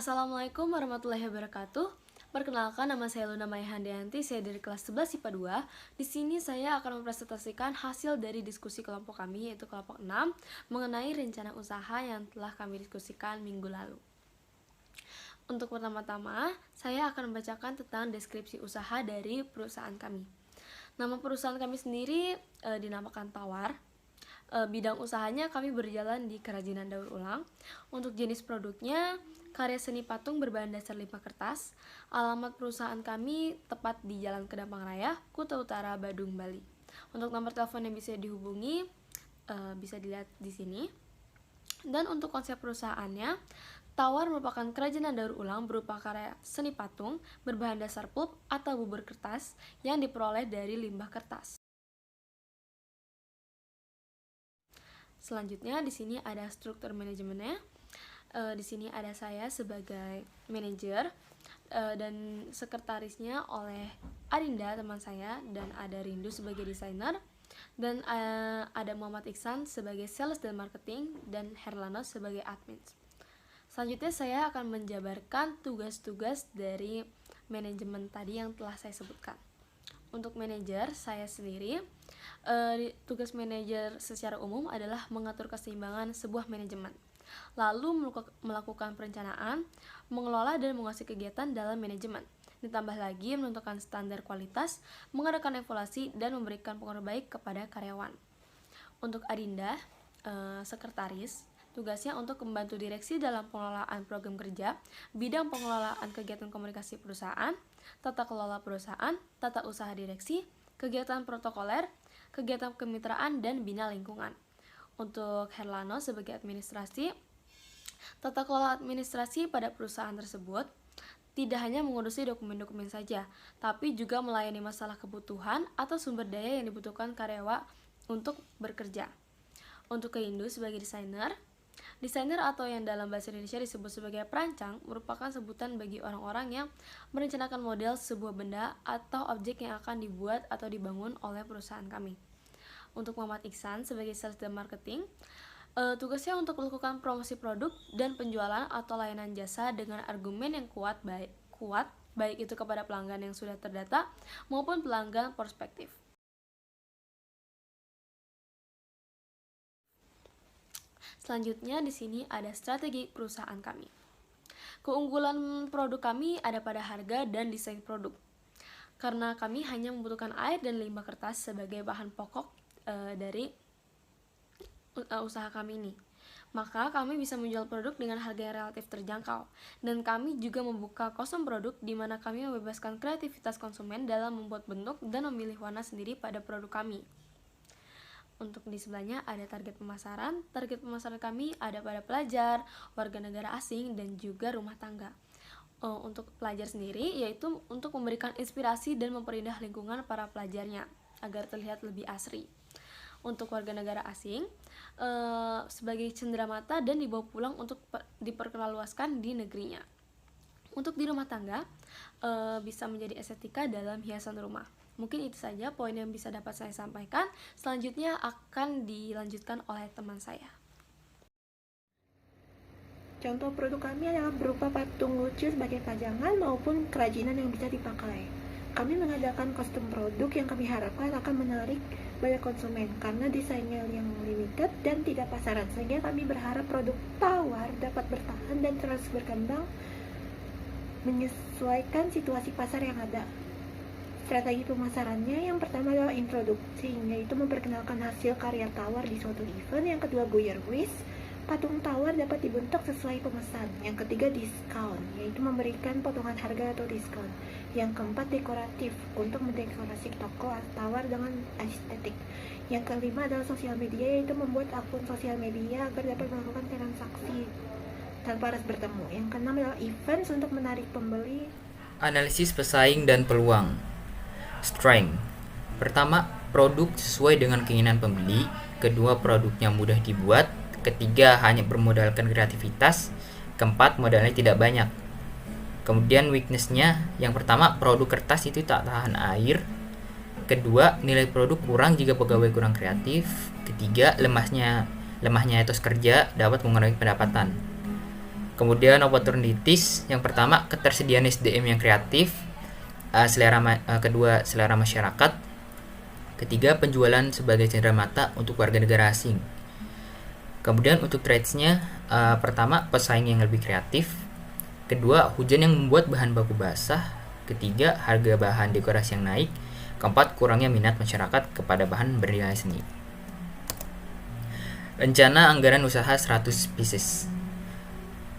Assalamualaikum warahmatullahi wabarakatuh. Perkenalkan, nama saya Luna Maya Handianti, saya dari kelas 11 IPA 2. Di sini saya akan mempresentasikan hasil dari diskusi kelompok kami, yaitu kelompok 6, mengenai rencana usaha yang telah kami diskusikan minggu lalu. Untuk pertama-tama, saya akan membacakan tentang deskripsi usaha dari perusahaan kami. Nama perusahaan kami sendiri dinamakan Tawar. Bidang usahanya kami berjalan di kerajinan daur ulang. Untuk jenis produknya, karya seni patung berbahan dasar limbah kertas. Alamat perusahaan kami tepat di Jalan Kedampang Raya, Kuta Utara, Badung, Bali. Untuk nomor telepon yang bisa dihubungi bisa dilihat di sini. Dan untuk konsep perusahaannya, Tawar merupakan kerajinan daur ulang berupa karya seni patung berbahan dasar pulp atau bubur kertas yang diperoleh dari limbah kertas. Selanjutnya di sini ada struktur manajemennya. Di sini ada saya sebagai manajer dan sekretarisnya oleh Arinda teman saya, dan ada Rindu sebagai desainer, dan ada Muhammad Iksan sebagai sales dan marketing, dan Herlano sebagai admin. Selanjutnya saya akan menjabarkan tugas-tugas dari manajemen tadi yang telah saya sebutkan. Untuk manajer saya sendiri, tugas manajer secara umum adalah mengatur keseimbangan sebuah manajemen, lalu melakukan perencanaan, mengelola dan menguasai kegiatan dalam manajemen, ditambah lagi menentukan standar kualitas, mengadakan evaluasi, dan memberikan pengaruh baik kepada karyawan. Untuk Adinda, sekretaris, tugasnya untuk membantu direksi dalam pengelolaan program kerja, bidang pengelolaan kegiatan komunikasi perusahaan, tata kelola perusahaan, tata usaha direksi, kegiatan protokoler, kegiatan kemitraan, dan bina lingkungan. Untuk Herlano sebagai administrasi, tata kelola administrasi pada perusahaan tersebut tidak hanya mengurusi dokumen-dokumen saja, tapi juga melayani masalah kebutuhan atau sumber daya yang dibutuhkan karyawan untuk bekerja. Untuk Keindu sebagai desainer atau yang dalam bahasa Indonesia disebut sebagai perancang merupakan sebutan bagi orang-orang yang merencanakan model sebuah benda atau objek yang akan dibuat atau dibangun oleh perusahaan kami. Untuk Muhammad Iksan sebagai sales dan marketing, tugasnya untuk melakukan promosi produk dan penjualan atau layanan jasa dengan argumen yang kuat baik itu kepada pelanggan yang sudah terdata maupun pelanggan prospektif. Selanjutnya di sini ada strategi perusahaan kami. Keunggulan produk kami ada pada harga dan desain produk. Karena kami hanya membutuhkan air dan limbah kertas sebagai bahan pokok dari usaha kami ini, maka kami bisa menjual produk dengan harga yang relatif terjangkau. Dan kami juga membuka kostum produk di mana kami membebaskan kreativitas konsumen dalam membuat bentuk dan memilih warna sendiri pada produk kami. Untuk di sebelahnya ada target pemasaran. Target pemasaran kami ada pada pelajar, warga negara asing, dan juga rumah tangga. Untuk pelajar sendiri yaitu untuk memberikan inspirasi dan memperindah lingkungan para pelajarnya agar terlihat lebih asri. Untuk warga negara asing sebagai cenderamata dan dibawa pulang untuk diperkenalluaskan di negerinya. Untuk di rumah tangga bisa menjadi estetika dalam hiasan rumah. Mungkin itu saja poin yang bisa dapat saya sampaikan. Selanjutnya akan dilanjutkan oleh teman saya. Contoh produk kami adalah berupa patung lucu sebagai pajangan maupun kerajinan yang bisa dipakai. Kami mengadakan kostum produk yang kami harapkan akan menarik banyak konsumen karena desainnya yang limited dan tidak pasaran, sehingga kami berharap produk Tawar dapat bertahan dan terus berkembang menyesuaikan situasi pasar yang ada. Strategi pemasarannya yang pertama adalah introduksi, yaitu memperkenalkan hasil karya Tawar di suatu event. Yang kedua, buyer wish, patung Tawar dapat dibentuk sesuai pemesan. Yang ketiga, diskon, yaitu memberikan potongan harga atau diskon. Yang keempat, dekoratif, untuk mendekorasi toko Tawar dengan estetik. Yang kelima adalah sosial media, yaitu membuat akun sosial media agar dapat melakukan transaksi tanpa harus bertemu. Yang keenam adalah events untuk menarik pembeli. Analisis pesaing dan peluang. Strength. Pertama, produk sesuai dengan keinginan pembeli. Kedua, produknya mudah dibuat. Ketiga, hanya bermodalkan kreativitas. Keempat, modalnya tidak banyak. Kemudian weakness-nya, yang pertama, produk kertas itu tak tahan air. Kedua, nilai produk kurang jika pegawai kurang kreatif. Ketiga, lemahnya etos kerja dapat mengurangi pendapatan. Kemudian opportunities, yang pertama ketersediaan SDM yang kreatif, kedua selera masyarakat, ketiga penjualan sebagai cenderamata untuk warga negara asing. Kemudian untuk traits-nya, pertama pesaing yang lebih kreatif, kedua hujan yang membuat bahan baku basah, ketiga harga bahan dekorasi yang naik, keempat kurangnya minat masyarakat kepada bahan bernilai seni. Rencana anggaran usaha 100 pieces.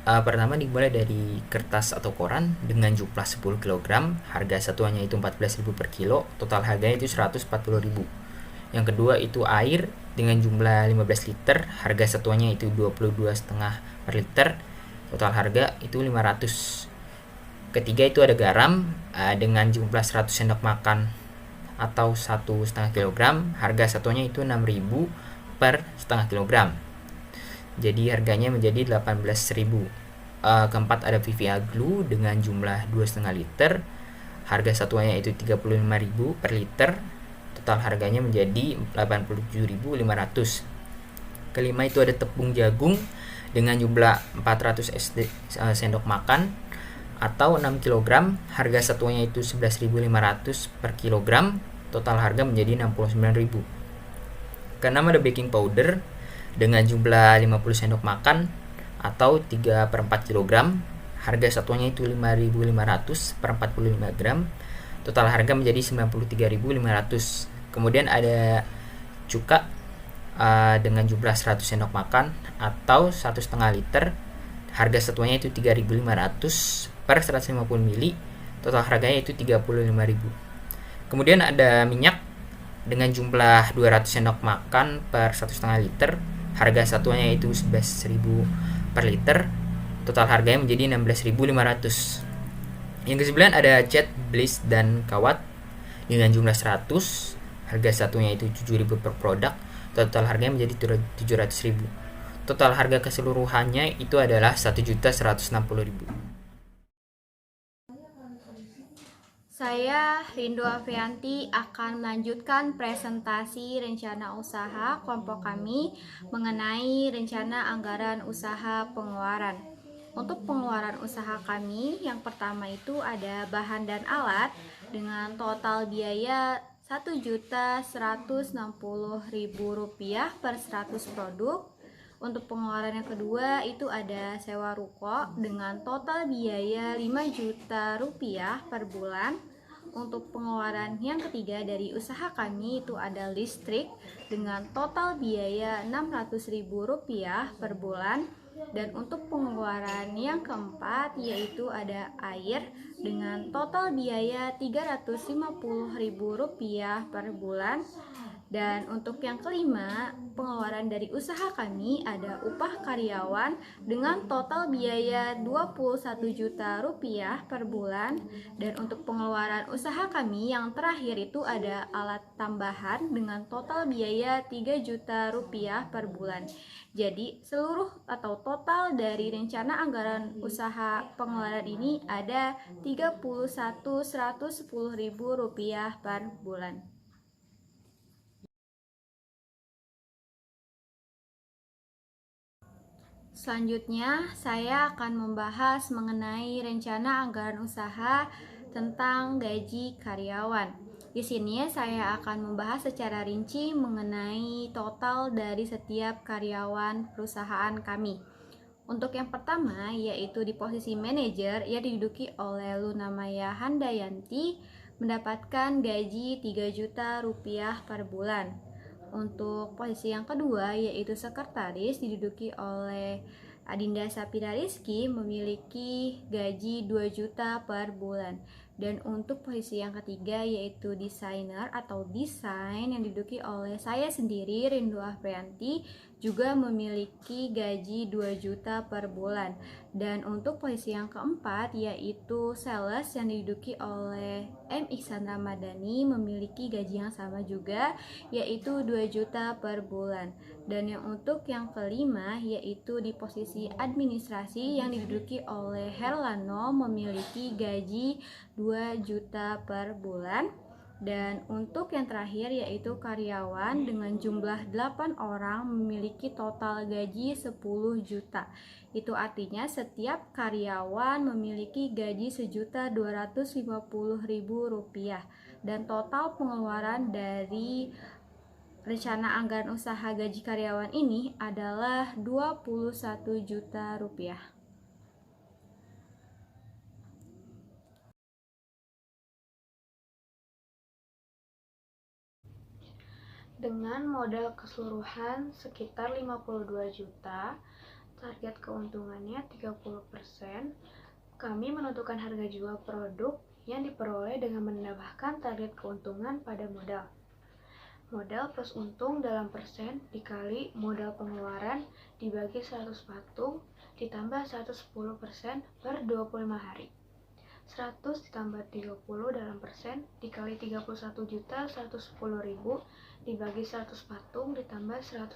Pertama dimulai dari kertas atau koran dengan jumlah 10 kg, harga satuannya itu 14.000 per kilo, total harganya itu 140.000. Yang kedua itu air dengan jumlah 15 liter, harga satuannya itu 22,5 per liter, total harga itu 500. Ketiga itu ada garam dengan jumlah 100 sendok makan atau 1,5 kg, harga satuannya itu 6.000 per setengah kilogram. Jadi harganya menjadi 18.000. Keempat ada PVA glue dengan jumlah 2,5 liter, harga satuannya itu 35.000 per liter, total harganya menjadi 87.500. Kelima itu ada tepung jagung dengan jumlah 400 sendok makan atau 6 kg, harga satuannya itu 11.500 per kilogram, total harga menjadi 69.000. Keenam ada baking powder dengan jumlah 50 sendok makan atau 3/4 kg, harga satuannya itu 5.500 per 45 gram, total harga menjadi 93.500. Kemudian ada cuka dengan jumlah 100 sendok makan atau 1,5 liter, harga satuannya itu 3.500 per 150 ml, total harganya itu 35.000. Kemudian ada minyak dengan jumlah 200 sendok makan per 1,5 liter, harga satuannya itu 11.000 per liter, total harganya menjadi 16.500. Yang ke-9 ada cat, bliss, dan kawat dengan jumlah 100, harga satunya itu 7.000 per produk, total harganya menjadi 700.000. Total harga keseluruhannya itu adalah 1.160.000. Saya Rindu Afrianti akan melanjutkan presentasi rencana usaha kelompok kami mengenai rencana anggaran usaha pengeluaran. Untuk pengeluaran usaha kami, yang pertama itu ada bahan dan alat dengan total biaya Rp1.160.000 per 100 produk. Untuk pengeluaran yang kedua itu ada sewa ruko dengan total biaya Rp5 juta per bulan. Untuk pengeluaran yang ketiga dari usaha kami itu ada listrik dengan total biaya Rp600.000 per bulan. Dan untuk pengeluaran yang keempat yaitu ada air dengan total biaya Rp350.000 per bulan. Dan untuk yang kelima, pengeluaran dari usaha kami ada upah karyawan dengan total biaya Rp21 juta per bulan. Dan untuk pengeluaran usaha kami yang terakhir itu ada alat tambahan dengan total biaya Rp3 juta per bulan. Jadi seluruh atau total dari rencana anggaran usaha pengeluaran ini ada Rp31.110.000 per bulan. Selanjutnya, saya akan membahas mengenai rencana anggaran usaha tentang gaji karyawan. Di sini saya akan membahas secara rinci mengenai total dari setiap karyawan perusahaan kami. Untuk yang pertama, yaitu di posisi manajer yang diduduki oleh Luna Maya Handayanti, mendapatkan gaji Rp3 juta per bulan. Untuk posisi yang kedua yaitu sekretaris diduduki oleh Adinda Sapira Rizky memiliki gaji 2 juta per bulan. Dan untuk posisi yang ketiga yaitu desainer atau desain yang diduduki oleh saya sendiri Rindu Afrianti juga memiliki gaji 2 juta per bulan. Dan untuk posisi yang keempat yaitu sales yang diduduki oleh M. Iksan Ramadhani memiliki gaji yang sama juga yaitu 2 juta per bulan. Dan untuk yang kelima yaitu di posisi administrasi yang diduduki oleh Herlano memiliki gaji 2 juta per bulan. Dan untuk yang terakhir yaitu karyawan dengan jumlah 8 orang memiliki total gaji 10 juta. Itu artinya setiap karyawan memiliki gaji Rp1.250.000 dan total pengeluaran dari rencana anggaran usaha gaji karyawan ini adalah Rp21 juta. Dengan modal keseluruhan sekitar 52 juta, target keuntungannya 30%, kami menentukan harga jual produk yang diperoleh dengan menambahkan target keuntungan pada modal. Modal plus untung dalam persen dikali modal pengeluaran dibagi 100 patung ditambah 110% per 25 hari. 100 ditambah 30 dalam persen dikali 31.110.000 dibagi 100 patung ditambah 110%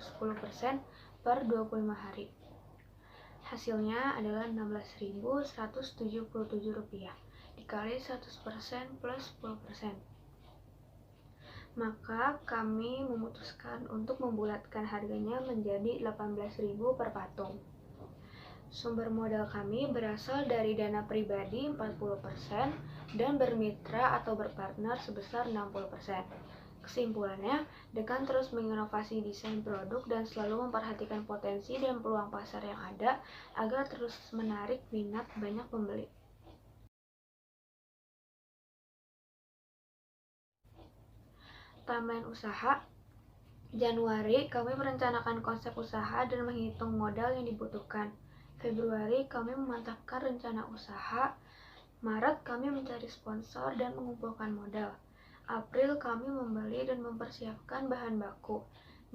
per 25 hari. Hasilnya adalah Rp16.177 dikali 100% plus 10%. Maka kami memutuskan untuk membulatkan harganya menjadi 18.000 per patung. Sumber modal kami berasal dari dana pribadi 40% dan bermitra atau berpartner sebesar 60%. Kesimpulannya, dengan terus menginovasi desain produk dan selalu memperhatikan potensi dan peluang pasar yang ada agar terus menarik minat banyak pembeli. Timeline usaha. Januari, kami merencanakan konsep usaha dan menghitung modal yang dibutuhkan. Februari, kami memantapkan rencana usaha. Maret, kami mencari sponsor dan mengumpulkan modal. April, kami membeli dan mempersiapkan bahan baku.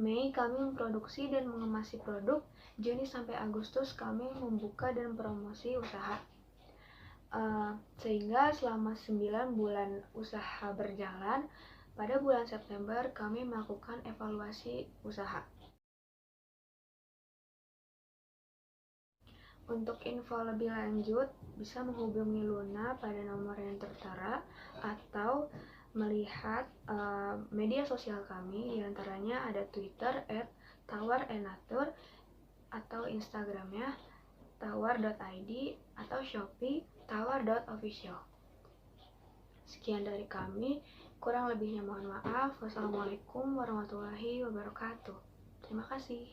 Mei, kami memproduksi dan mengemasi produk. Juni sampai Agustus, kami membuka dan promosi usaha. Sehingga selama 9 bulan usaha berjalan, pada bulan September, kami melakukan evaluasi usaha. Untuk info lebih lanjut, bisa menghubungi Luna pada nomor yang tertera atau melihat media sosial kami, diantaranya ada Twitter @tawarenatur atau Instagramnya tawar.id atau Shopee tawar.official. Sekian dari kami, kurang lebihnya mohon maaf. Wassalamualaikum warahmatullahi wabarakatuh. Terima kasih.